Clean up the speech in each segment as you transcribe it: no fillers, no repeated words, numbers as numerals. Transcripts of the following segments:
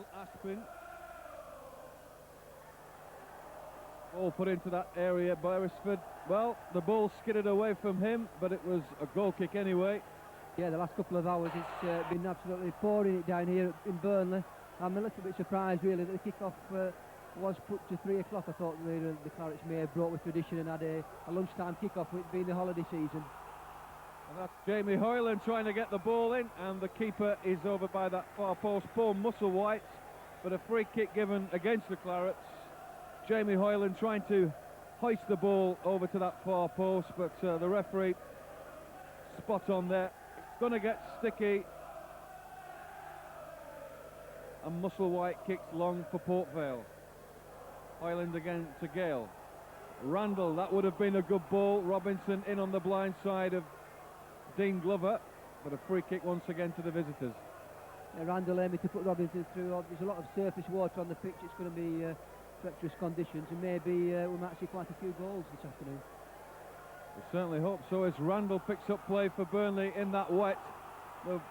Neil Aspin. Ball put into that area by Beresford. Well, the ball skidded away from him, but it was a goal kick anyway. Yeah, the last couple of hours it's been absolutely pouring it down here in Burnley. I'm a little bit surprised really that the kick-off was put to 3 o'clock. I thought the Clarets may have brought with tradition and had a lunchtime kick-off, with it being the holiday season. And that's Jamie Hoyland trying to get the ball in, and the keeper is over by that far post, Paul Musselwhite, but a free kick given against the Clarets. Jamie Hoyland trying to hoist the ball over to that far post, but the referee spot on there. It's going to get sticky, and Musselwhite kicks long for Port Vale. Hoyland again to Gale. Randall, that would have been a good ball. Robinson in on the blind side of Dean Glover, but a free kick once again to the visitors. Yeah, Randall aiming to put Robinson through. There's a lot of surface water on the pitch. It's going to be treacherous conditions, and maybe we might see quite a few goals this afternoon. We certainly hope so, as Randall picks up play for Burnley in that wet. The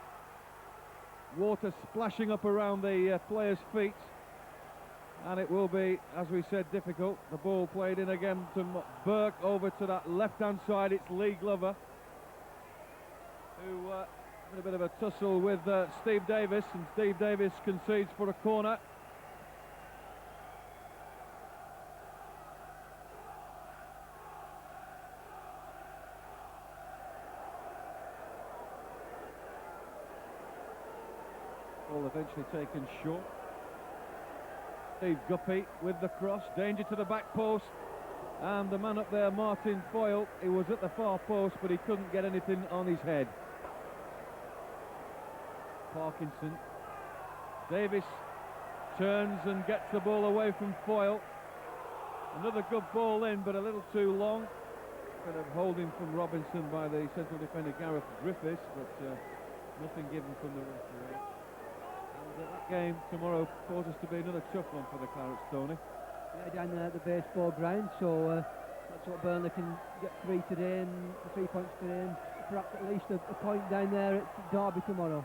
water splashing up around the players' feet, and it will be, as we said, difficult. The ball played in again to Burke, over to that left-hand side. It's Lee Glover, who in a bit of a tussle with Steve Davis, and Steve Davis concedes for a corner. Ball eventually taken short. Steve Guppy with the cross, danger to the back post, and the man up there, Martin Foyle, he was at the far post, but he couldn't get anything on his head. Parkinson. Davis turns and gets the ball away from Foyle. Another good ball in, but a little too long. Bit of holding from Robinson by the central defender Gareth Griffiths, but nothing given from the referee. And that game tomorrow poses to be another tough one for the Clarets, Tony. Yeah, down there at the baseball ground, so let's hope Burnley can get 3 today, and 3 points today, and perhaps at least a point down there at Derby tomorrow.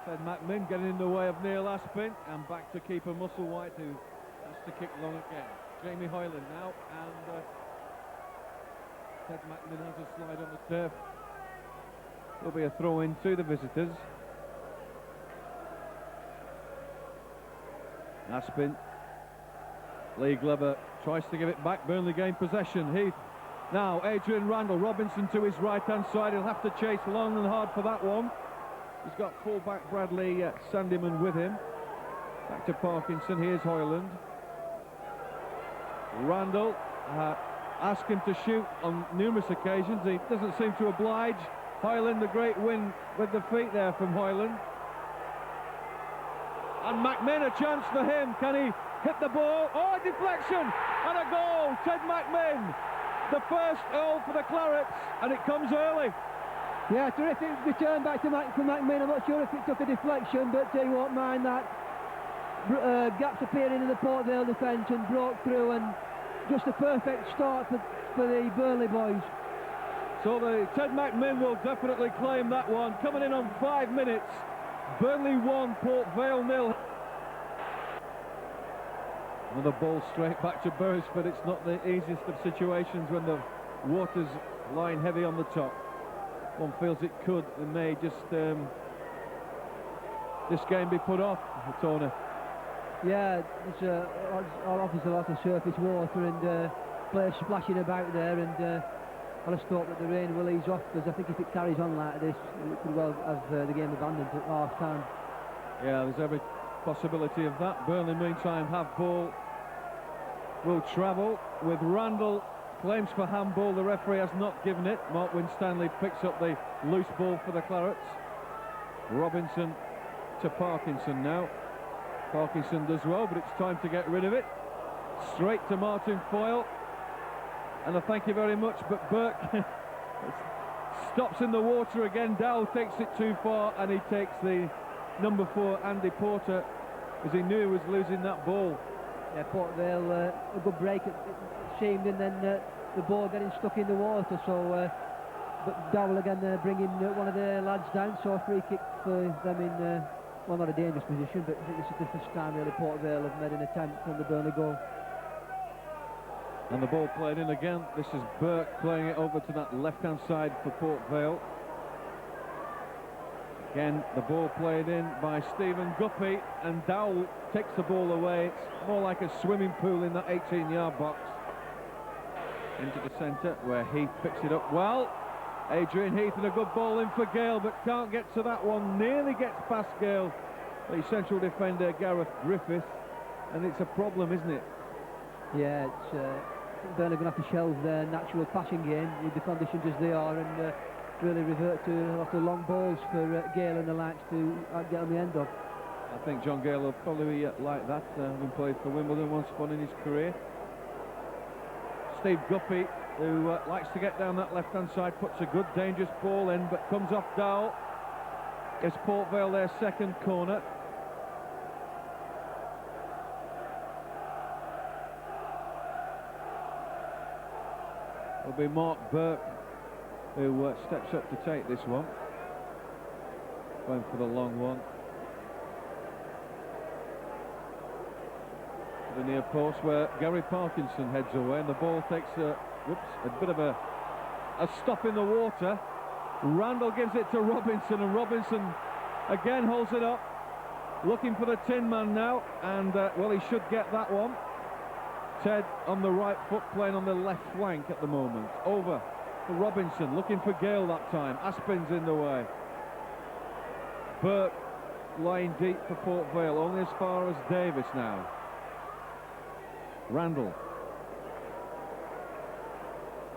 Ted McMinn getting in the way of Neil Aspin, and back to keeper Musselwhite, who has to kick long again. Jamie Hoyland now, and Ted McMinn has a slide on the turf. There'll be a throw in to the visitors. Aspin. Lee Glover tries to give it back. Burnley gain possession. Heath. Now Adrian Randall. Robinson to his right-hand side. He'll have to chase long and hard for that one. He's got full-back Bradley Sandyman with him. Back to Parkinson. Here's Hoyland. Randall asked him to shoot on numerous occasions. He doesn't seem to oblige. Hoyland, a great win with the feet there from Hoyland. And McMinn, a chance for him. Can he hit the ball? Oh, a deflection and a goal. Ted McMinn, the first goal for the Clarets, and it comes early. Yeah, terrific return back to McMinn. I'm not sure if it took a deflection, but you won't mind that. Gaps appearing in the Port Vale defence and broke through, and just a perfect start for the Burnley boys. So the Ted McMinn will definitely claim that one. Coming in on 5 minutes. Burnley 1, Port Vale 0. Another ball straight back to Beresford. It's not the easiest of situations when the water's lying heavy on the top. One feels it could and may just this game be put off, Tony. Yeah, there's obviously a lot of surface water and players splashing about there, and I just thought that the rain will ease off, because I think if it carries on like this, it could well have the game abandoned at half time. Yeah, there's every possibility of that. Burnley, meantime, have ball, will travel with Randall. Claims for handball. The referee has not given it. Mark Winstanley picks up the loose ball for the Clarets. Robinson to Parkinson now. Parkinson does well, but it's time to get rid of it. Straight to Martin Foyle. And a thank you very much, but Burke stops in the water again. Dowell takes it too far, and he takes the number 4, Andy Porter, as he knew he was losing that ball. Yeah, Port Vale, a good break it seemed, and then the ball getting stuck in the water, so but Dowell again bringing one of their lads down, so a free kick for them well, not a dangerous position, but I think this is the first time really Port Vale have made an attempt from the Burnley goal. And the ball played in again. This is Burke playing it over to that left-hand side for Port Vale. Again, the ball played in by Stephen Guppy, and Dowell takes the ball away. It's more like a swimming pool in that 18-yard box. Into the centre, where Heath picks it up well. Adrian Heath and a good ball in for Gale, but can't get to that one. Nearly gets past Gale, the central defender Gareth Griffith, and it's a problem, isn't it? Yeah, it's Burnley going to have to shelve their natural passing game with the conditions as they are, and really revert to a lot of long balls for Gale and the likes to get on the end of. I think John Gale will probably like that, having played for Wimbledon once upon in his career. Steve Guppy, who likes to get down that left-hand side, puts a good dangerous ball in, but comes off Dowell. It's Port Vale their second corner. It'll be Mark Burke who steps up to take this one. Going for the long one. To the near post where Gary Parkinson heads away, and the ball takes a bit of a stop in the water. Randall gives it to Robinson, and Robinson again holds it up, looking for the Tin Man now, and well, he should get that one. Ted on the right foot, playing on the left flank at the moment. Over for Robinson, looking for Gale that time. Aspin's in the way. Burke lying deep for Port Vale, only as far as Davis now. Randall.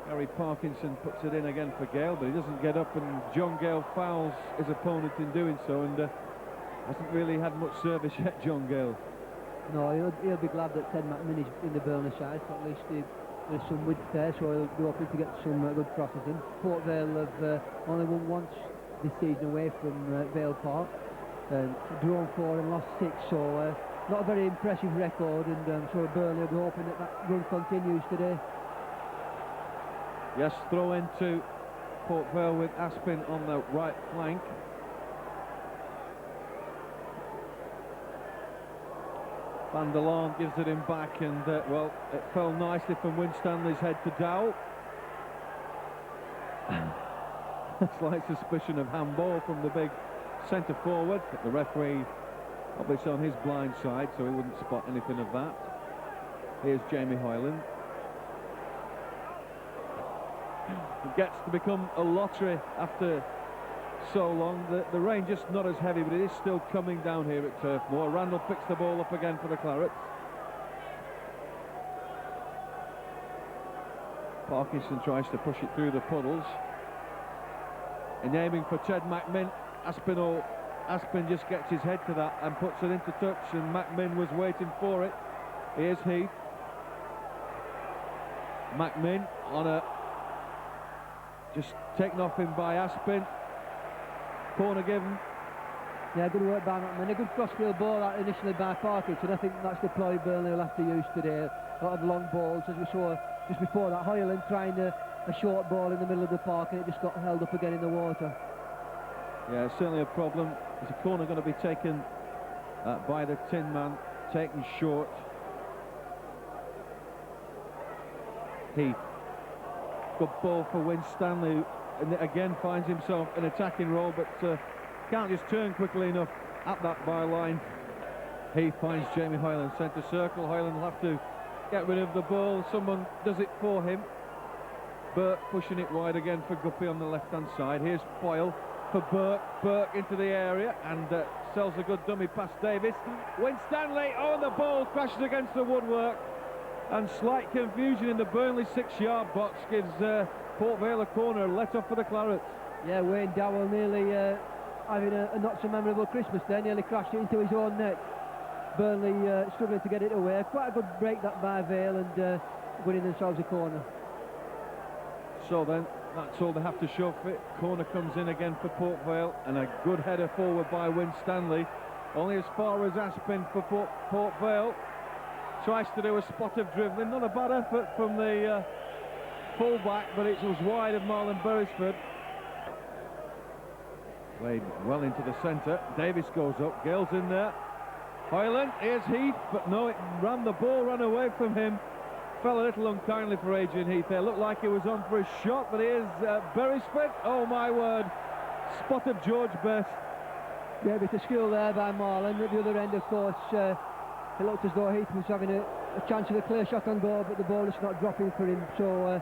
Gary Parkinson puts it in again for Gale, but he doesn't get up, and John Gale fouls his opponent in doing so, and hasn't really had much service yet, John Gale. No, he'll be glad that Ted McMinn is in the Burnley side, so at least there's some width there, so he'll be hoping to get some good crosses in. Port Vale have only won once this season away from Vale Park, drawn 4 and lost 6, so not a very impressive record, and I'm sure Burnley will be hoping that that run continues today. Yes, throw into Port Vale with Aspin on the right flank. Van der Laan gives it in back, and well, it fell nicely from Winstanley's head to Dowell. Slight suspicion of handball from the big centre forward, but the referee obviously on his blind side, so he wouldn't spot anything of that. Here's Jamie Hoyland. It gets to become a lottery after so long. The rain just not as heavy, but it is still coming down here at Turf Moor. Randall picks the ball up again for the Clarets. Parkinson tries to push it through the puddles, and aiming for Ted McMinn. Aspin just gets his head to that and puts it into touch, and McMinn was waiting for it. Here's Heath. McMinn on a just taken off him by Aspin. Corner given. Yeah, good work by McMinn. A good crossfield ball out initially by Parkinson. I think that's the ploy Burnley will have to use today. A lot of long balls, as we saw just before that. Hoyland trying a short ball in the middle of the park, and it just got held up again in the water. Yeah, it's certainly a problem. There's a corner going to be taken by the Tin Man, taken short. Heath. Good ball for Winstanley, and again finds himself in attacking role, but can't just turn quickly enough at that byline. Heath finds Jamie Hoyland, centre circle. Hoyland will have to get rid of the ball. Someone does it for him. Burke pushing it wide again for Guppy on the left-hand side. Here's Foyle for Burke. Burke into the area and sells a good dummy past Davis. Winstanley, oh, and the ball crashes against the woodwork. And slight confusion in the Burnley 6-yard box gives Port Vale a corner, let off for the Clarets. Yeah, Wayne Dowell nearly having a not so memorable Christmas there, nearly crashed it into his own net. Burnley struggling to get it away. Quite a good break that by Vale, and winning themselves a corner. So then, that's all they have to show for it. Corner comes in again for Port Vale, and a good header forward by Winstanley. Only as far as Aspin for Port Vale. Tries to do a spot of dribbling. Not a bad effort from the full-back, but it was wide of Marlon Beresford. Played well into the centre. Davis goes up. Gale's in there. Hoyland, here's Heath, but no, the ball ran away from him. Fell a little unkindly for Adrian Heath there. Looked like he was on for a shot, but here's Beresford. Oh my word. Spot of George Best. Yeah, a bit of skill there by Marlon. At the other end, of course, it looked as though Heath was having a chance of a clear shot on goal, but the ball is not dropping for him. So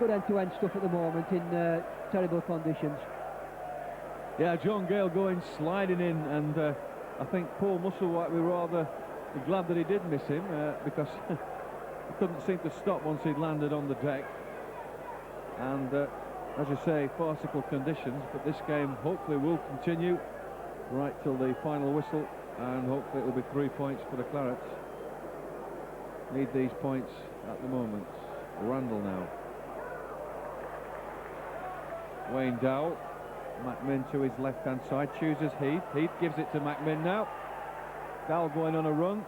good end-to-end stuff at the moment in terrible conditions. Yeah, John Gale going sliding in, and I think Paul Musselwhite were rather glad that he did miss him because he couldn't seem to stop once he'd landed on the deck. And as you say, farcical conditions, but this game hopefully will continue right till the final whistle, and hopefully it will be 3 points for the Clarets. Need these points at the moment. Randall now. Wayne Dowell. McMinn to his left-hand side, chooses Heath. Heath gives it to McMinn now. Dowell going on a run,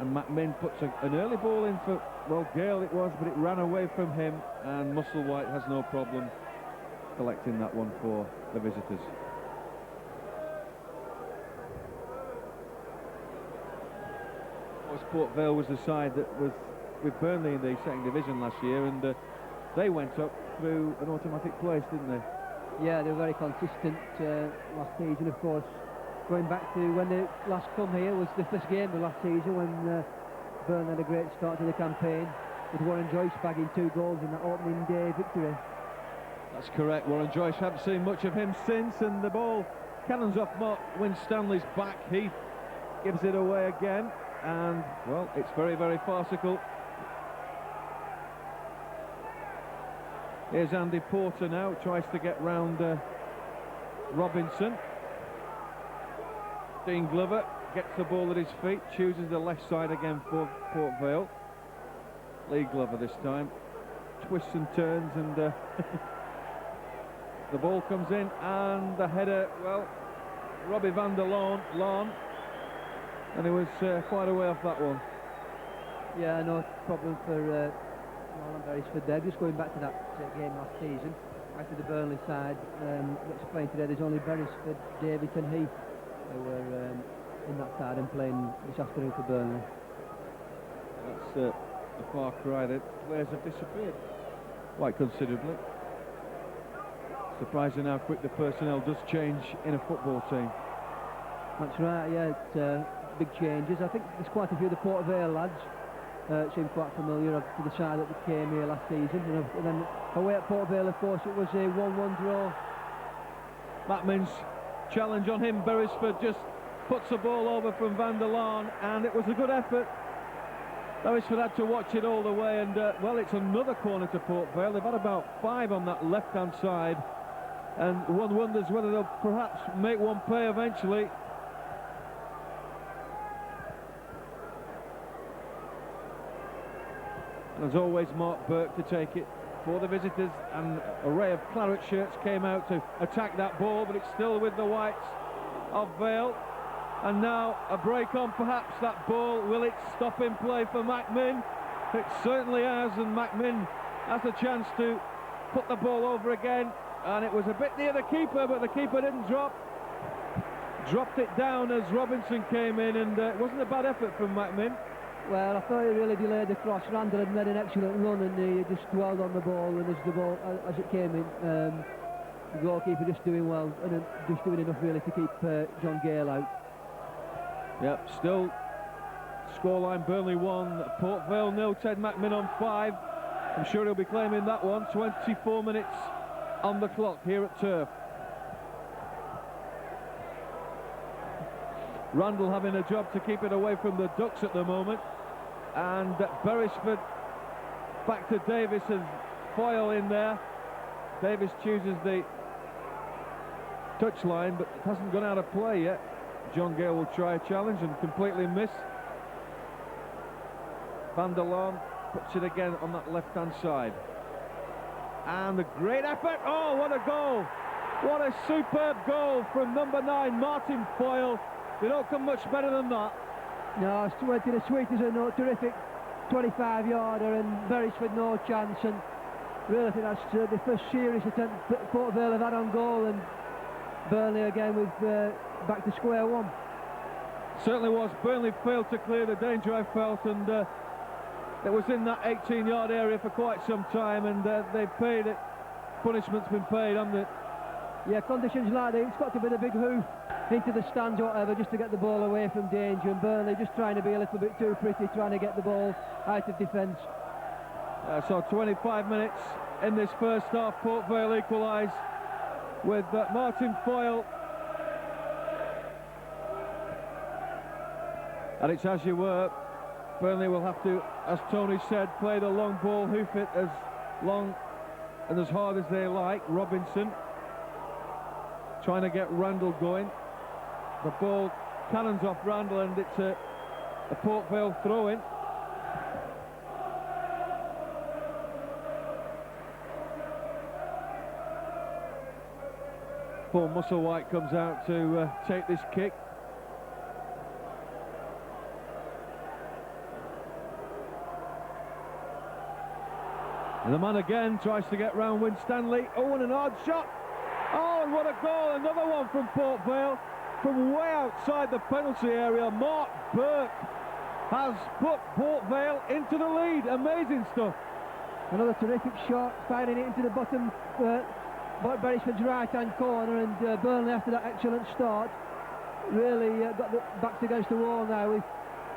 and McMinn puts an early ball in for, well, Gale it was, but it ran away from him, and Musselwhite has no problem collecting that one for the visitors. Port Vale was the side that was with Burnley in the second division last year, and they went up through an automatic place, didn't they? Yeah, they were very consistent last season, of course. Going back to when they last come here was the first game of last season when Burnley had a great start to the campaign with Warren Joyce bagging 2 goals in that opening day victory. That's correct. Warren Joyce, haven't seen much of him since, and the ball cannons off Mark Winstanley's back. Heath gives it away again, and well, it's very, very farcical. Here's Andy Porter now, tries to get round Robinson. Dean Glover gets the ball at his feet, chooses the left side again for Port Vale. Lee Glover this time. Twists and turns, and the ball comes in, and the header, well, Robbie van der Laan, and he was quite a way off that one. Yeah, no problem for Marlon Beresford there. Just going back to that game last season, after the Burnley side, let's explain today, there's only Beresford, Davis and Heath who were in that side and playing this afternoon for Burnley. That's a far cry. The players have disappeared quite considerably. Surprising how quick the personnel does change in a football team. That's right, yeah, it's big changes. I think there's quite a few of the Port Vale lads seem quite familiar to the side that came here last season. And then away at Port Vale, of course, it was a 1-1 draw. Batman's challenge on him. Beresford just puts the ball over from Van der Laan, and it was a good effort. Beresford had to watch it all the way, and well, it's another corner to Port Vale. They've had about 5 on that left-hand side, and one wonders whether they'll perhaps make one pay eventually. As always, Mark Burke to take it for the visitors. An array of claret shirts came out to attack that ball, but it's still with the whites of Vale. And now a break on perhaps that ball. Will it stop in play for McMinn? It certainly has, and McMinn has a chance to put the ball over again. And it was a bit near the keeper, but the keeper didn't drop. Dropped it down as Robinson came in, and it wasn't a bad effort from McMinn. Well, I thought he really delayed the cross. Randall had made an excellent run, and he just dwelled on the ball, and as it came in, the goalkeeper just doing well, and just doing enough really to keep John Gale out. Yep, still scoreline Burnley 1, Port Vale 0, Ted McMinn on 5. I'm sure he'll be claiming that one. 24 minutes on the clock here at Turf. Randall having a job to keep it away from the Ducks at the moment, and Beresford back to Davis and Foyle in there. Davis chooses the touchline, but it hasn't gone out of play yet. John Gale will try a challenge and completely miss. Van der Laan puts it again on that left-hand side, and a great effort. Oh, what a goal! What a superb goal from number 9, Martin Foyle. They don't come much better than that. No, it went in as sweet as a note. Terrific 25-yarder, and Beresford no chance. And really, I think that's the first serious attempt Port Vale have had on goal, and Burnley again with back to square one. Certainly was. Burnley failed to clear the danger, I felt, and it was in that 18-yard area for quite some time, and they've paid it. Punishment's been paid, hasn't it? Yeah, conditions like that, it's got to be the big hoof into the stands or whatever just to get the ball away from danger, and Burnley just trying to be a little bit too pretty, trying to get the ball out of defence. So 25 minutes in this first half. Port Vale equalise with Martin Foyle. And it's as you were. Burnley will have to, as Tony said, play the long ball, hoof it as long and as hard as they like. Robinson trying to get Randall going. The ball cannons off Randall, and it's a Port Vale throw-in. Paul Musselwhite comes out to take this kick. And the man again tries to get round Winstanley. Oh, and an odd shot. Oh, and what a goal. Another one from Port Vale. From way outside the penalty area, Mark Burke has put Port Vale into the lead. Amazing stuff. Another terrific shot, firing it into the bottom, Beresford's right-hand corner, and Burnley, after that excellent start, really got the backs against the wall now with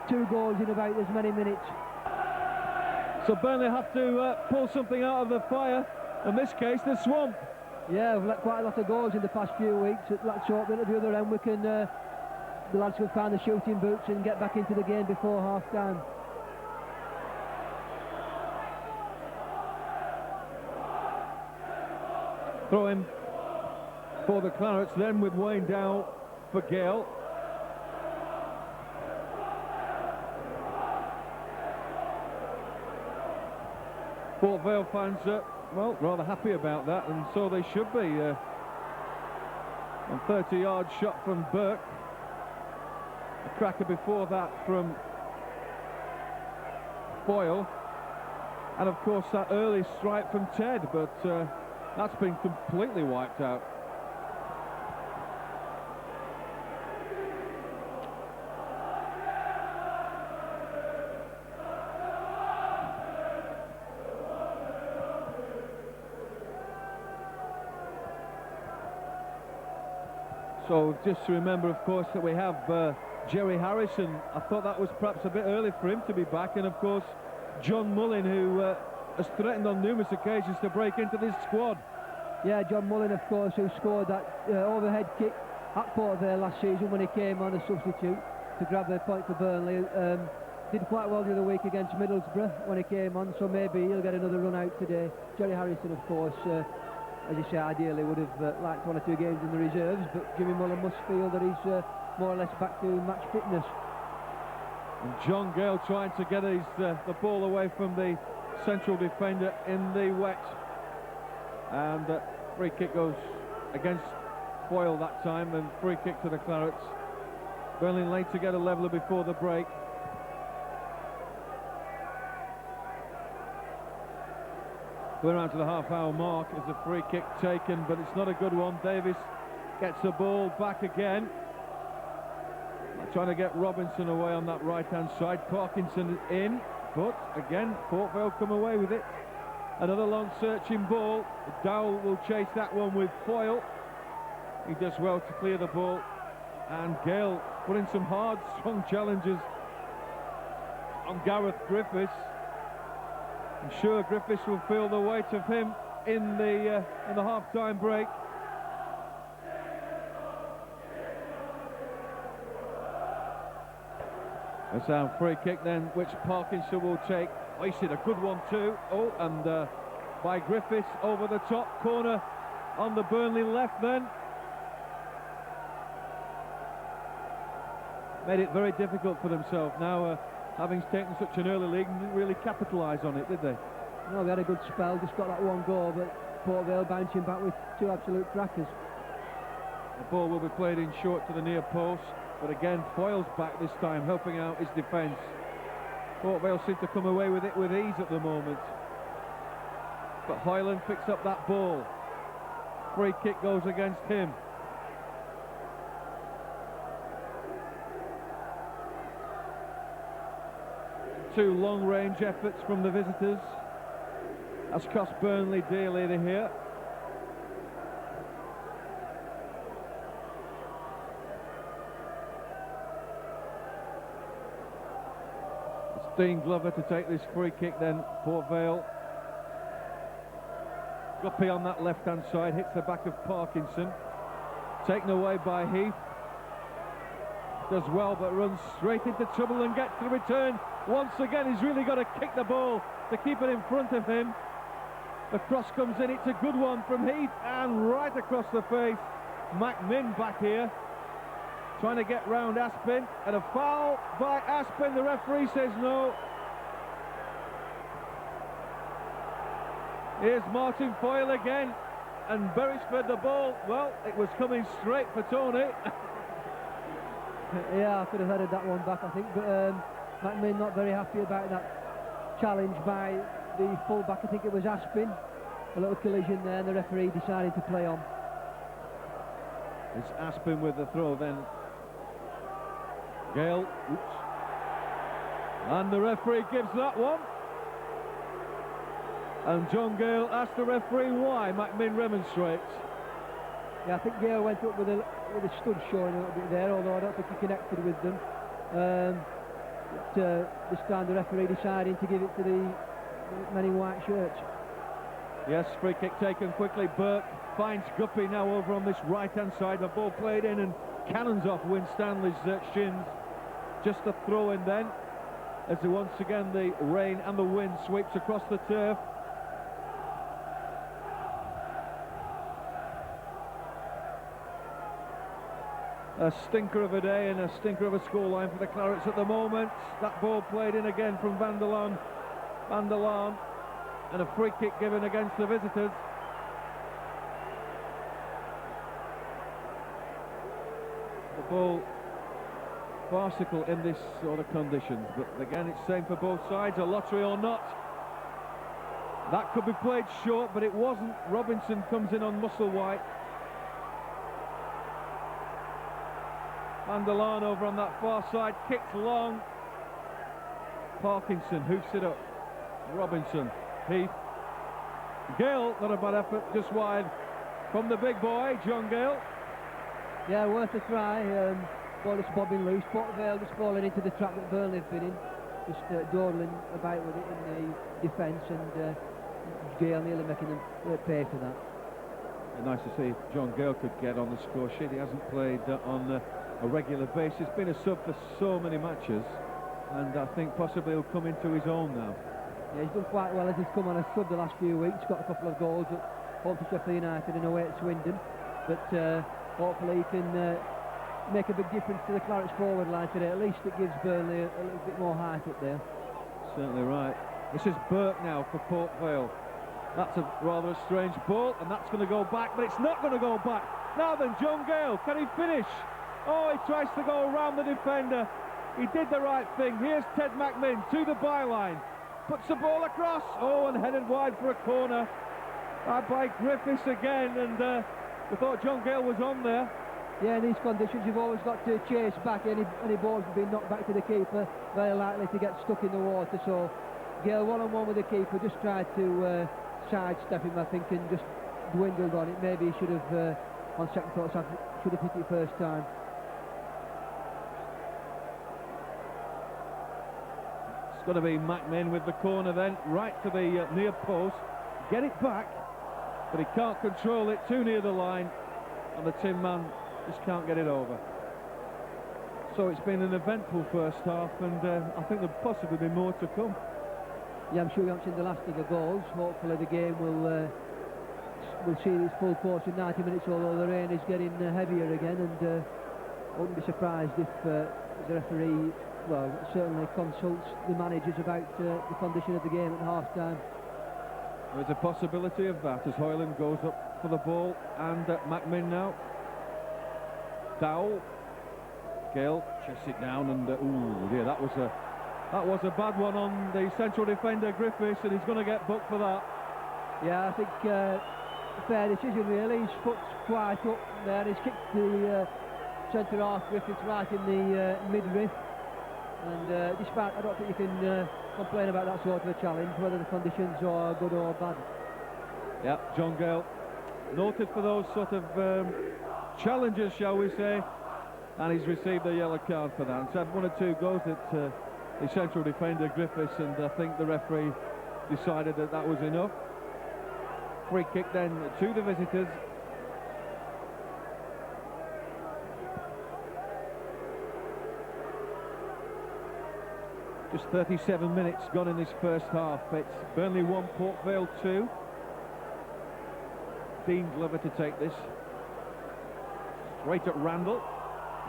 2 goals in about as many minutes. So Burnley have to pull something out of the fire, in this case the swamp. Yeah, we've let quite a lot of goals in the past few weeks. Let's hope that at the other end we can, the lads can find the shooting boots and get back into the game before half-time. Throw in for the Clarets then, with Wayne Dow for Gale. Port Vale fans, well, rather happy about that, and so they should be. A 30-yard shot from Burke. A cracker before that from Foyle. And of course that early strike from Ted, but that's been completely wiped out. So just to remember, of course, that we have Jerry Harrison. I thought that was perhaps a bit early for him to be back, and of course John Mullin, who has threatened on numerous occasions to break into this squad. Yeah, John Mullin, of course, who scored that overhead kick at Port Vale last season when he came on as substitute to grab the point for Burnley. Did quite well the other week against Middlesbrough when he came on, so maybe he'll get another run out today. Jerry Harrison, of course, as you say, ideally would have liked 1 or 2 games in the reserves, but Jimmy Mullen must feel that he's more or less back to match fitness. And John Gale trying to get the ball away from the central defender in the wet. And free kick goes against Foyle that time, and free kick to the Clarets. Burnley late to get a leveller before the break. We're around to the half-hour mark as a free kick taken, but it's not a good one. Davis gets the ball back again. Trying to get Robinson away on that right-hand side. Parkinson in, but again, Port Vale come away with it. Another long searching ball. Dowell will chase that one with Foyle. He does well to clear the ball. And Gale putting some hard, strong challenges on Gareth Griffiths. I'm sure Griffiths will feel the weight of him in the half-time break. That's our free kick then, which Parkinson will take. Wasted a good one too. Oh, and by Griffiths over the top corner on the Burnley left then. Made it very difficult for themselves. Now, having taken such an early lead, didn't really capitalise on it, did they? No, they had a good spell, just got that 1 goal, but Port Vale bouncing back with 2 absolute crackers. The ball will be played in short to the near post, but again, Foyle's back this time, helping out his defence. Port Vale seem to come away with it with ease at the moment. But Hoyland picks up that ball. Free kick goes against him. two long-range efforts from the visitors. Has cost Burnley dearly here. It's Dean Glover to take this free kick then, Port Vale. Guppy on that left-hand side, hits the back of Parkinson. Taken away by Heath. Does well, but runs straight into trouble and gets the return. Once again, he's really got to kick the ball to keep it in front of him. The cross comes in, it's a good one from Heath, and right across the face. McMinn back here, trying to get round Aspin, and a foul by Aspin. The referee says no. Here's Martin Foyle again, and Beresford the ball. Well, it was coming straight for Tony. Yeah, I could have headed that one back, I think, but McMinn not very happy about that challenge by the full-back. I think it was Aspin. A little collision there, and the referee decided to play on. It's Aspin with the throw then. Gale, oops. And the referee gives that one. And John Gale asked the referee why. McMinn remonstrates. Yeah, I think Gale went up with a stud showing a little bit there, although I don't think he connected with them. This time the referee deciding to give it to the men in white shirts. Yes, free kick taken quickly. Burke finds Guppy now over on this right-hand side. The ball played in and cannons off Winstanley's shins. Just a throw in then, as once again the rain and the wind sweeps across the turf. A stinker of a day and a stinker of a scoreline for the Clarets at the moment. That ball played in again from Van der Laan. And a free kick given against the visitors. The ball farcical in this sort of conditions, but again it's same for both sides, a lottery or not. That could be played short, but it wasn't. Robinson comes in on Musselwhite. Van der Laan over on that far side, kicks long. Parkinson hoofs it up. Robinson, Heath. Gale, not a bad effort, just wide from the big boy, John Gale. Yeah, worth a try. Ball is bobbing loose. Port Vale just falling into the trap that Burnley have been in. Just dawdling about with it in the defence, and Gale nearly making them pay for that. Nice to see if John Gale could get on the score sheet. He hasn't played on a regular basis. Been a sub for so many matches, and I think possibly he'll come into his own now. Yeah, he's done quite well as he's come on a sub the last few weeks. Got a couple of goals at home to Sheffield United and away at Swindon, but hopefully he can make a big difference to the Clarets forward line today. At least it gives Burnley a little bit more height up there. Certainly right. This is Burke now for Port Vale. That's a rather strange ball, and that's going to go back, but it's not going to go back. Now then, John Gale, can he finish? Oh, he tries to go around the defender. He did the right thing. Here's Ted McMinn to the byline. Puts the ball across. Oh, and headed wide for a corner by Griffiths again, and we thought John Gale was on there. Yeah, in these conditions you've always got to chase back. Any balls being knocked back to the keeper, very likely to get stuck in the water. So Gale one-on-one with the keeper, just tried to sidestep him, I think, and just dwindled on it. Maybe he should have, on second thoughts, should have hit it first time. It's going to be McMinn with the corner then, right to the near post. Get it back, but he can't control it, too near the line, and the Tin Man just can't get it over. So it's been an eventful first half, and I think there'll possibly be more to come. Yeah, I'm sure we haven't seen the last of the goals. Hopefully the game will see its full course in 90 minutes, although the rain is getting heavier again, and I wouldn't be surprised if the referee, well, certainly consults the managers about the condition of the game at half-time. There's a possibility of that as Hoyland goes up for the ball, and McMinn now. Dowell. Gale chests it down, and ooh dear, that was a bad one on the central defender Griffiths, and he's going to get booked for that. Yeah, I think fair decision really. His foot's quite up there. He's kicked the centre half Griffiths right in the midriff. And despite, I don't think you can complain about that sort of a challenge, whether the conditions are good or bad. Yeah, John Gale, noted for those sort of challenges, shall we say, and he's received a yellow card for that. He's had one or two goes at the central defender Griffiths, and I think the referee decided that that was enough. Free kick then to the visitors. Just 37 minutes gone in this first half. It's Burnley 1, Port Vale 2. Dean Glover to take this. Straight at Randall.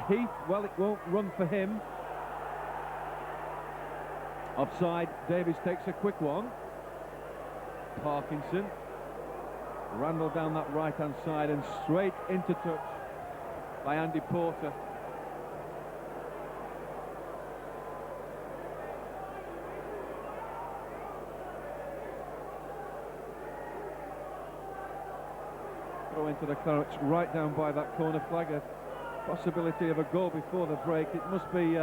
Heath, well, it won't run for him. Offside, Davies takes a quick one. Parkinson. Randall down that right-hand side and straight into touch by Andy Porter. Throw into the Clarets right down by that corner flag. A possibility of a goal before the break. It must be,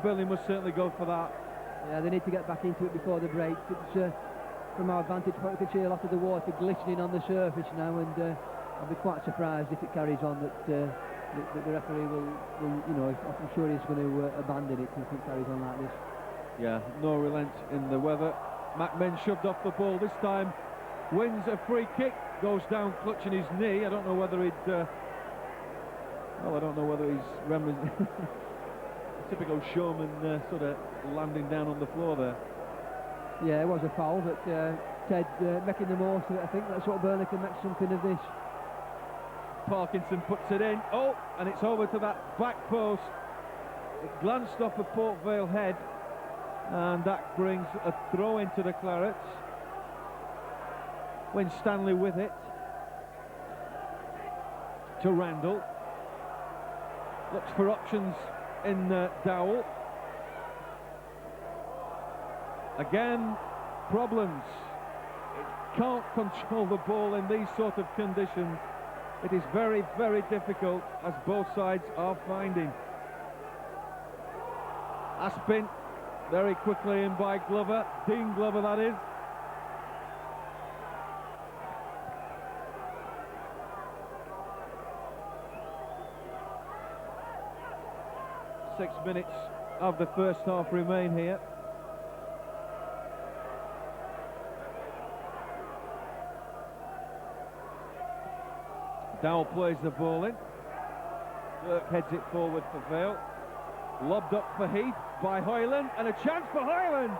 Burnley must certainly go for that. Yeah, they need to get back into it before the break. It's, from our vantage point, we can see a lot of the water glistening on the surface now, and I'll be quite surprised if it carries on that the referee will, you know, I'm sure he's going to abandon it if it carries on like this. Yeah, no relent in the weather. McMinn shoved off the ball this time, wins a free kick, goes down clutching his knee. I don't know whether he'd well, I don't know whether he's reminiscing typical showman sort of landing down on the floor there. Yeah, it was a foul, but Ted making the most of it. I think that's what Burnley can make something of this. Parkinson puts it in. Oh, and it's over to that back post. It glanced off a Port Vale head, and that brings a throw into the Clarets. Winstanley with it to Randall. Looks for options in Dowell. Again, problems. It can't control the ball in these sort of conditions. It is very, very difficult, as both sides are finding. Aspin very quickly in by Glover, Dean Glover that is. Six minutes of the first half remain here. Dowell plays the ball in. Burke heads it forward for Vale. Lobbed up for Heath by Hoyland, and a chance for Hoyland,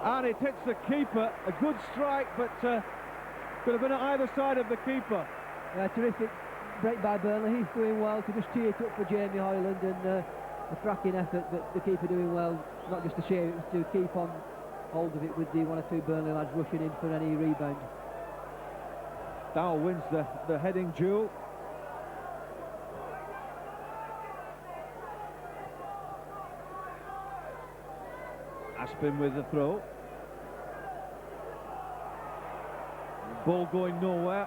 and it hits the keeper. A good strike, but could have been at either side of the keeper. Yeah, terrific break by Burnley. He's doing well to just tee it up for Jamie Hoyland, and a cracking effort, but the keeper doing well, not just to share it, but to keep on hold of it with the one or two Burnley lads rushing in for any rebound. Dowell wins the heading duel. Aspin with the throw. Ball going nowhere.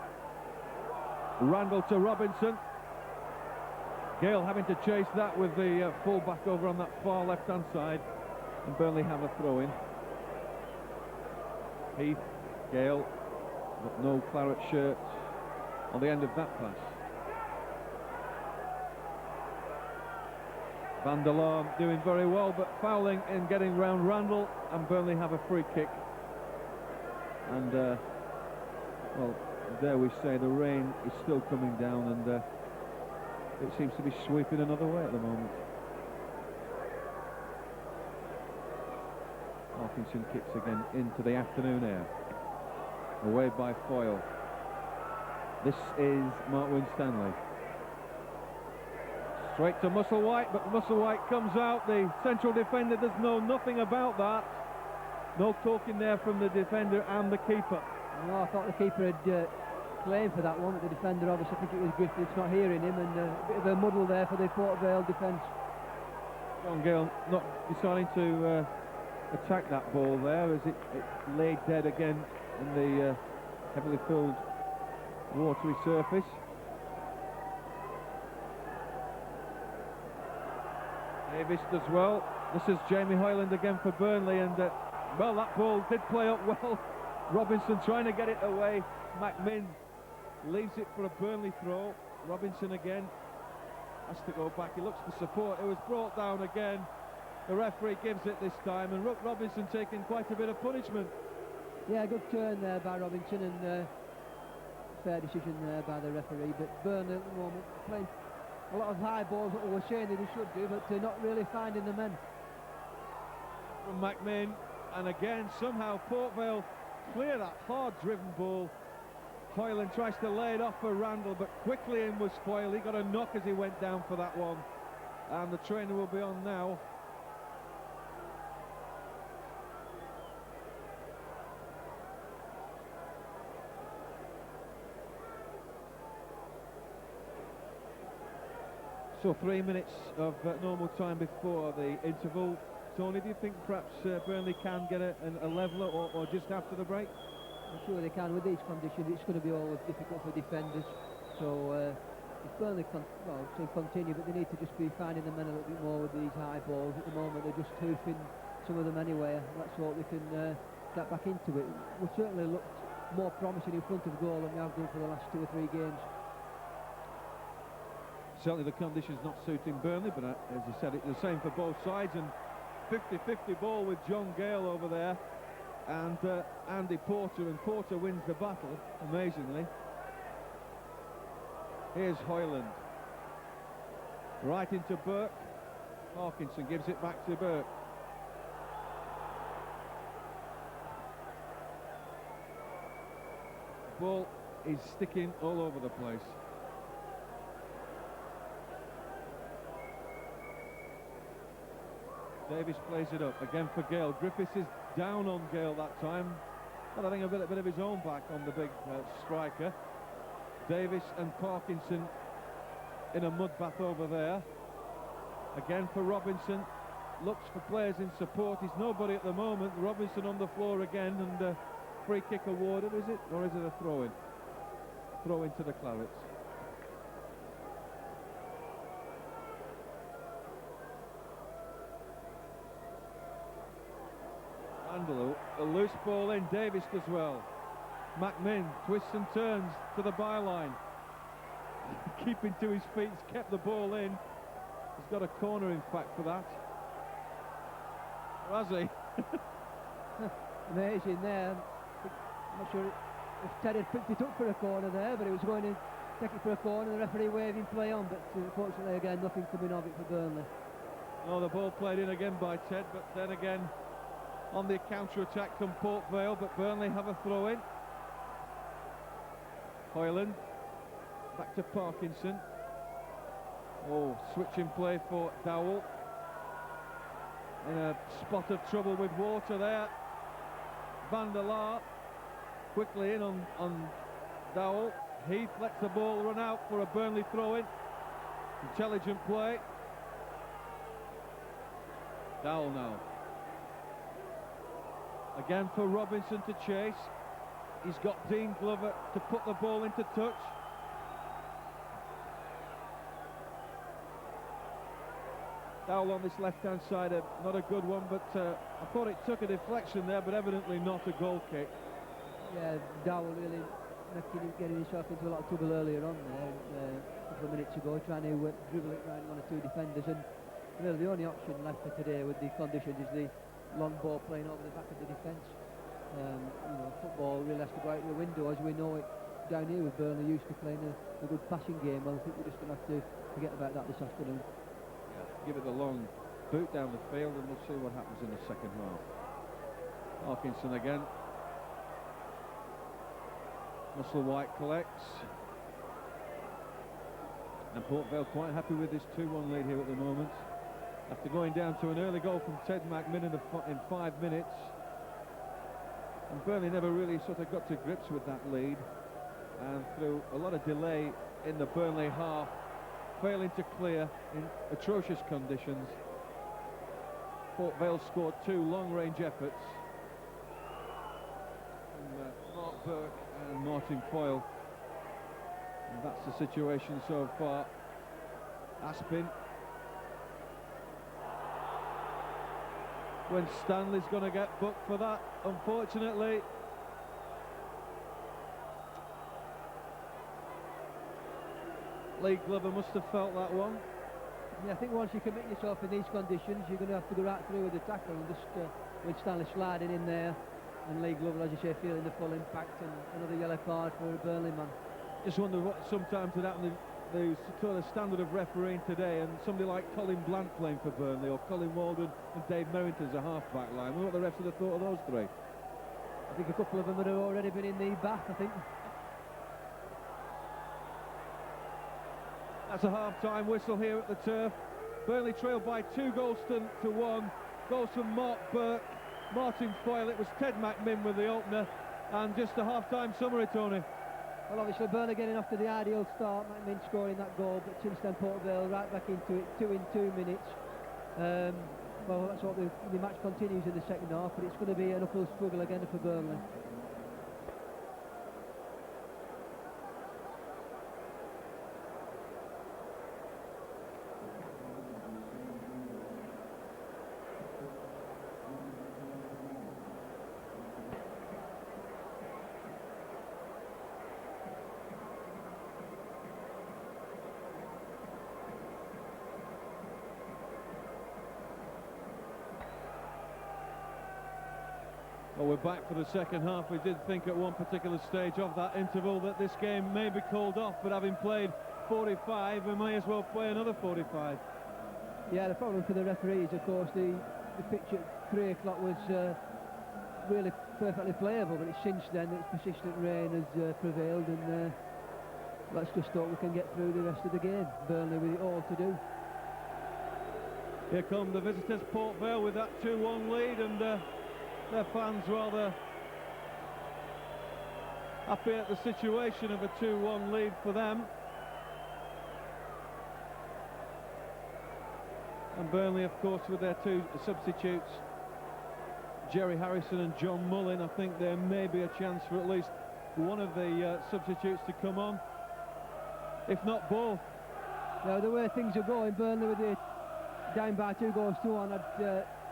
Randall to Robinson. Gale having to chase that with the full-back over on that far left-hand side. And Burnley have a throw-in. Heath, Gale, but no claret shirts on the end of that pass. Van der Laar doing very well, but fouling and getting round Randall, and Burnley have a free kick. And well, dare we say, the rain is still coming down, and it seems to be sweeping another way at the moment. Parkinson kicks again into the afternoon air. Away by Foyle. This is Mark Winstanley. Straight to Musselwhite, but Musselwhite comes out. The central defender does know nothing about that. No talking there from the defender and the keeper. No, I thought the keeper had claimed for that one, but the defender, obviously, I think it was Griffiths, not hearing him, and a bit of a muddle there for the Port Vale defence. John Gale not deciding to attack that ball there, as it lay dead again in the heavily filled watery surface. Davis does well. This is Jamie Hoyland again for Burnley, and well, that ball did play up well. Robinson trying to get it away. McMinn leaves it for a Burnley throw. Robinson again has to go back. He looks for support. It was brought down again. The referee gives it this time, and Robinson taking quite a bit of punishment. Yeah, good turn there by Robinson, and fair decision there by the referee. But Burnley at the moment playing a lot of high balls that we were saying that they should do, but they're not really finding the men. From McMinn, and again somehow Port Vale clear that hard-driven ball. Hoyland tries to lay it off for Randall, but quickly in was Foyle. He got a knock as he went down for that one, and the trainer will be on now. So 3 minutes of normal time before the interval. Tony, do you think perhaps Burnley can get a leveller or just after the break? I'm sure they can. With these conditions, it's going to be always difficult for defenders. So if Burnley continue, but they need to just be finding the men a little bit more with these high balls. At the moment, they're just hoofing some of them anyway. Let's hope they can get back into it. We certainly looked more promising in front of goal than we have done for the last 2 or 3 games. Certainly the conditions not suiting Burnley, but as I said, it's the same for both sides, and 50-50 ball with John Gale over there and Andy Porter, and Porter wins the battle, amazingly. Here's Hoyland. Right into Burke. Parkinson gives it back to Burke. Ball is sticking all over the place. Davis plays it up again for Gale. Griffiths is down on Gale that time, but I think a bit of his own back on the big striker. Davis and Parkinson in a mud bath over there. Again for Robinson. Looks for players in support. He's nobody at the moment. Robinson on the floor again, and free kick awarded, is it? Or is it a throw-in? Throw into the Clarets. Randall, a loose ball in. Davis does well. McMinn twists and turns to the byline. Keeping to his feet, he's kept the ball in. He's got a corner, in fact, for that. Or has he? Amazing there. I'm not sure if Ted had picked it up for a corner there, but he was going to take it for a corner. The referee waving play on, but unfortunately, again, nothing coming of it for Burnley. No, the ball played in again by Ted, but then again on the counter-attack from Port Vale, but Burnley have a throw-in. Hoyland, back to Parkinson. Oh, switching play for Dowell. In a spot of trouble with water there. Van der Laar quickly in on Dowell. Heath lets the ball run out for a Burnley throw-in. Intelligent play. Dowell now. Again for Robinson to chase. He's got Dean Glover to put the ball into touch. Dowell on this left-hand side, not a good one, but I thought it took a deflection there, but evidently not a goal kick. Yeah, Dowell really getting himself into a lot of trouble earlier on there, a couple of minutes ago, trying to dribble it around 1 or 2 defenders, and really the only option left for today with the conditions is the long ball playing over the back of the defence. You know, football really has to go out the window, as we know it down here with Burnley used to playing a good passing game. Well, I think we're just going to have to forget about that this afternoon. Yeah, give it a long boot down the field, and we'll see what happens in the second half. Parkinson again. Musselwhite collects. And Port Vale quite happy with this 2-1 lead here at the moment, after going down to an early goal from Ted McMinn in 5 minutes. And Burnley never really sort of got to grips with that lead, and through a lot of delay in the Burnley half, failing to clear in atrocious conditions, Port Vale scored 2 long-range efforts from Mark Burke and Martin Foyle, and that's the situation so far. Aspin when Stanley's going to get booked for that, unfortunately. Lee Glover must have felt that one. Yeah, I think once you commit yourself in these conditions, you're going to have to go right through with the tackle, and just with Stanley sliding in there, and Lee Glover, as you say, feeling the full impact, and another yellow card for a Burnley man. Just wonder what sometimes would happen, the sort of standard of refereeing today, and somebody like Colin Blant playing for Burnley, or Colin Walden and Dave Merrington as a half-back line. I wonder what the refs would have thought of those three. I think a couple of them had already been in the bath, I think. That's a half-time whistle here at the Turf. Burnley trailed by 2 goals to 1. Goals from Mark Burke, Martin Foyle. It was Ted McMinn with the opener. And just a half-time summary, Tony. Well, obviously Burnley getting off to the ideal start, McMinn scoring that goal, but since then Port Vale right back into it, 2 in 2 minutes. Well, that's what the match continues in the second half, but it's going to be an uphill struggle again for Burnley. Well, we're back for the second half. We did think at one particular stage of that interval that this game may be called off, but having played 45, we may as well play another 45. Yeah, the problem for the referees, of course, the pitch at 3 o'clock was really perfectly playable, but it's since then that persistent rain has prevailed, and let's just hope we can get through the rest of the game. Burnley with it all to do. Here come the visitors, Port Vale, with that 2-1 lead, and their fans rather happy at the situation of a 2-1 lead for them. And Burnley, of course, with their 2 substitutes, Jerry Harrison and John Mullin. I think there may be a chance for at least one of the substitutes to come on, if not both. Now, the way things are going, Burnley with it down by 2 goals to 1,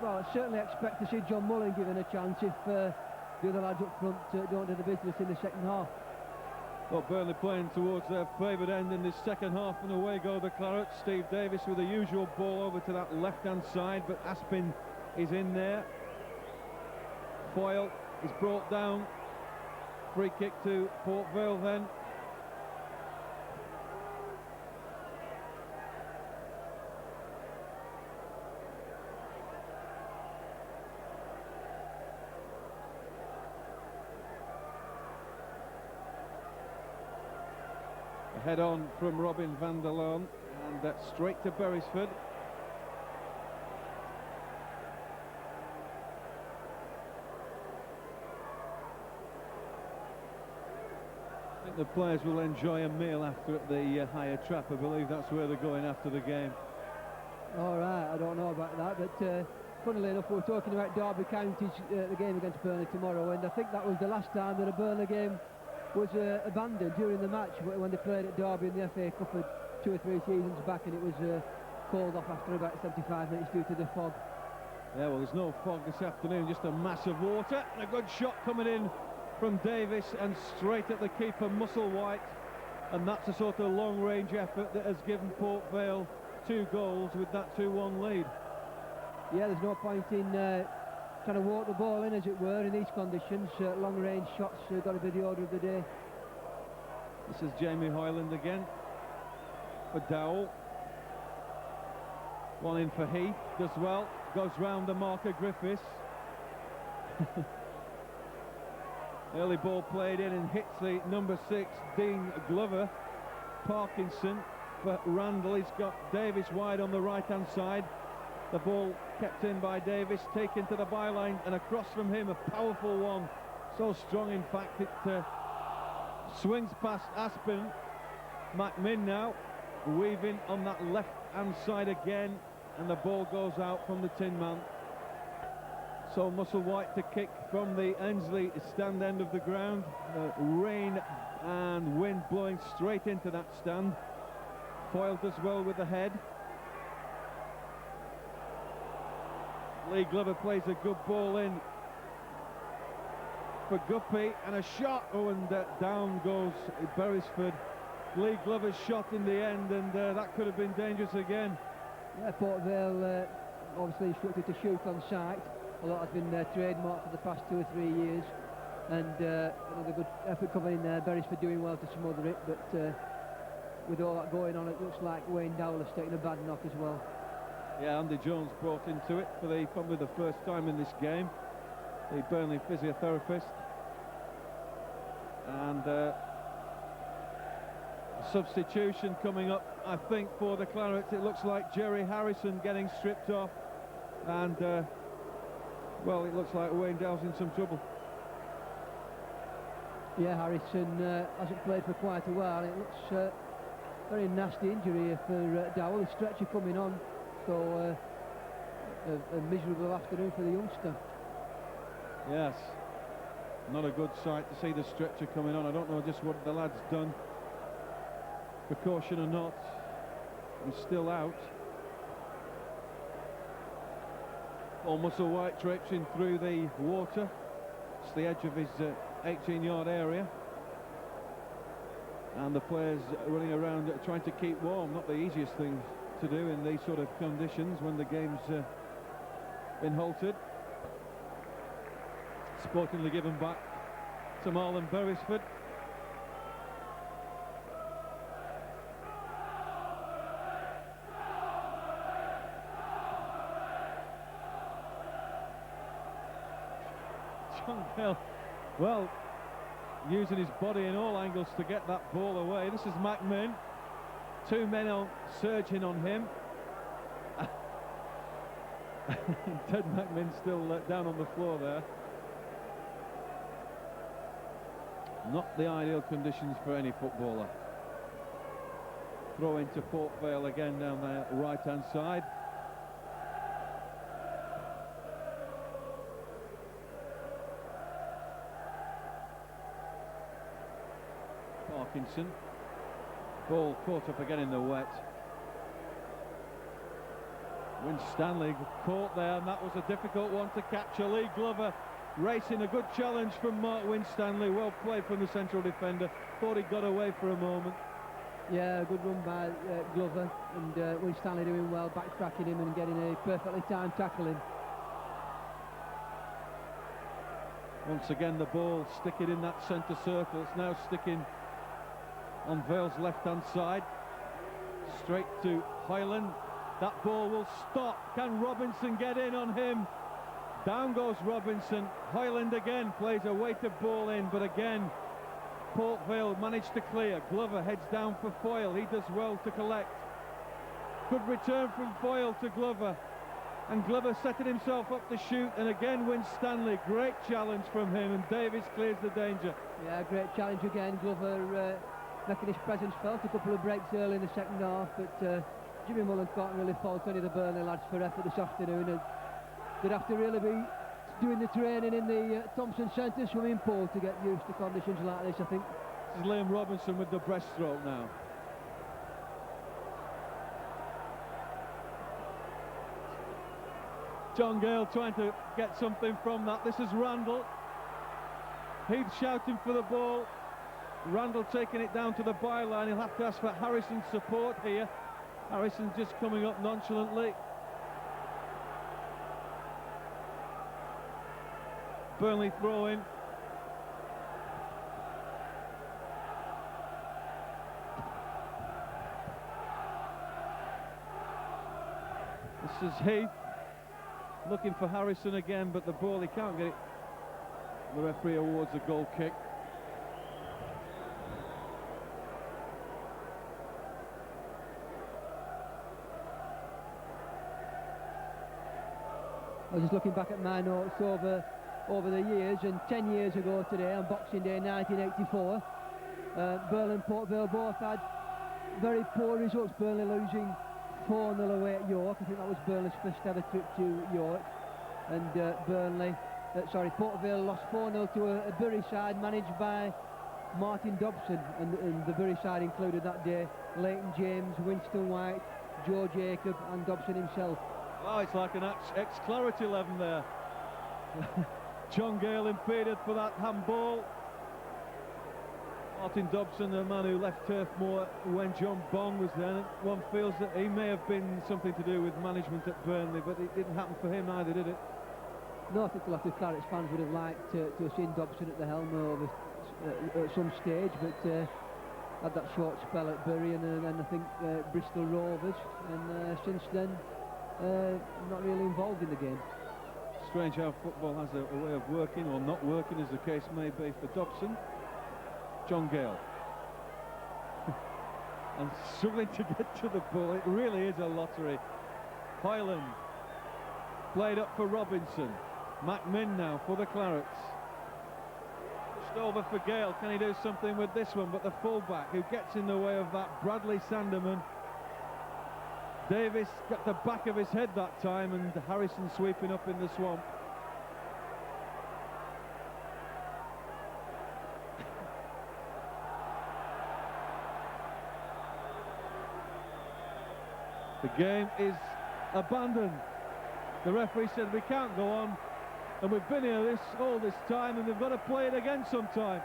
I'd certainly expect to see John Mullin given a chance if the other lads up front don't do the business in the second half. Well, Burnley playing towards their favoured end in this second half, and away go the Clarets. Steve Davis with the usual ball over to that left-hand side, but Aspin is in there. Foyle is brought down. Free kick to Port Vale then. Head on from Robin van der Laan, and straight to Beresford. I think the players will enjoy a meal after at the higher trap. I believe that's where they're going after the game. All right, I don't know about that, but funnily enough, we're talking about Derby County's the game against Burnley tomorrow, and I think that was the last time that a Burnley game was abandoned during the match when they played at Derby in the FA Cup 2 or 3 seasons back, and it was called off after about 75 minutes due to the fog. Yeah, well, there's no fog this afternoon, just a mass of water, and a good shot coming in from Davis and straight at the keeper, Musselwhite, and that's a sort of long-range effort that has given Port Vale 2 goals with that 2-1 lead. Yeah, there's no point in trying to walk the ball in, as it were, in these conditions. Long-range shots got to be the order of the day. This is Jamie Hoyland again for Dowell. One in for Heath, does well, goes round the marker Griffiths. Early ball played in and hits the number 6, Dean Glover. Parkinson for Randall. He's got Davis wide on the right-hand side. The ball kept in by Davis, taken to the byline, and across from him, a powerful one. So strong, in fact, it swings past Aspin. McMinn now, weaving on that left-hand side again, and the ball goes out from the Tin Man. So Musselwhite to kick from the Endsleigh stand end of the ground. Rain and wind blowing straight into that stand. Foyle does well with the head. Lee Glover plays a good ball in for Guppy, and a shot. Oh, and down goes Beresford. Lee Glover's shot in the end, and that could have been dangerous again. Yeah, Port Vale obviously instructed to shoot on sight, although that's been trademarked for the past 2 or 3 years. And another good effort coming in, Beresford doing well to smother it, but with all that going on, it looks like Wayne Dowell has taken a bad knock as well. Yeah, Andy Jones brought into it for probably the first time in this game, the Burnley physiotherapist. And substitution coming up, I think, for the Clarets. It looks like Jerry Harrison getting stripped off, and well, it looks like Wayne Dowell's in some trouble. Yeah, Harrison hasn't played for quite a while. It looks very nasty injury here for Dowell. The stretcher coming on, so a miserable afternoon for the youngster. Yes, not a good sight to see the stretcher coming on. I don't know just what the lad's done, precaution or not. He's still out. Paul Musselwhite traipsing through the water. It's the edge of his 18-yard area, and the players running around trying to keep warm. Not the easiest thing to do in these sort of conditions when the game's been halted. Sportingly given back to Marlon Beresford. John Gale, well, using his body in all angles to get that ball away. This is McMinn. 2 men on surging on him. Ted McMinn still down on the floor there. Not the ideal conditions for any footballer. Throw into Port Vale again down the right-hand side. Parkinson. Ball caught up again in the wet. Winstanley caught there, and that was a difficult one to capture. Lee Glover racing, a good challenge from Mark Winstanley. Well played from the central defender. Thought he got away for a moment. Yeah, a good run by Glover, and Winstanley doing well, backtracking him and getting a perfectly timed tackle in. Once again the ball sticking in that centre circle. It's now sticking on Vale's left-hand side. Straight to Hoyland. That ball will stop. Can Robinson get in on him? Down goes Robinson. Hoyland again plays a weighted ball in, but again Port Vale managed to clear. Glover heads down for Foyle. He does well to collect. Good return from Foyle to Glover, and Glover setting himself up to shoot, and again Winstanley. Great challenge from him, and Davies clears the danger. Yeah, great challenge again. Glover making his presence felt. A couple of breaks early in the second half, but Jimmy Mullen can't really fault any of the Burnley lads for effort this afternoon. They'd have to really be doing the training in the Thompson Centre swimming pool to get used to conditions like this, I think. This is Liam Robinson with the breaststroke now. John Gale trying to get something from that. This is Randall. Heath shouting for the ball. Randall taking it down to the byline. He'll have to ask for Harrison's support here. Harrison just coming up nonchalantly. Burnley throwing. This is Heath looking for Harrison again, but the ball, he can't get it. The referee awards a goal kick. I was just looking back at my notes over the years, and 10 years ago today, on Boxing Day 1984, Burnley and Port Vale both had very poor results. Burnley losing 4-0 away at York. I think that was Burnley's first ever trip to York, and Port Vale lost 4-0 to a Bury side managed by Martin Dobson, and the Bury side included that day Leighton James, Winston White, Joe Jacob and Dobson himself. Oh, it's like an ex-Clarity 11 there. John Gale impeded for that handball. Martin Dobson, the man who left Turf Moor when John Bong was there. One feels that he may have been something to do with management at Burnley, but it didn't happen for him either, did it? No, I think a lot of Clarets fans would have liked to have seen Dobson at the helm over at some stage, but had that short spell at Bury and I think Bristol Rovers, and since then not really involved in the game. Strange how football has a way of working or not working, as the case may be for Dobson. John Gale. And struggling to get to the ball. It really is a lottery. Hoyland played up for Robinson. McMinn now for the Clarets. Just over for Gale. Can he do something with this one? But the fullback who gets in the way of that, Bradley Sanderman. Davis got the back of his head that time, and Harrison sweeping up in the swamp. The game is abandoned. The referee said we can't go on, and we've been here all this time, and we've got to play it again sometime.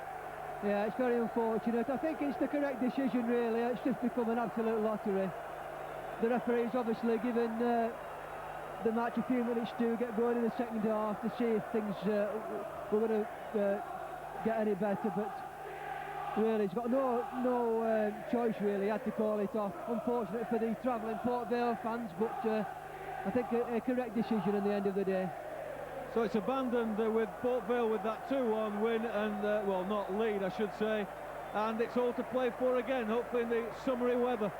Yeah, it's very unfortunate. I think it's the correct decision, really. It's just become an absolute lottery. The referee's obviously given the match a few minutes to get going in the second half to see if things were going to get any better, but really he's got no choice, really. He had to call it off. Unfortunate for the travelling Port Vale fans, but I think a correct decision in the end of the day. So it's abandoned with Port Vale with that 2-1 win, and well, not lead I should say, and it's all to play for again, hopefully in the summery weather.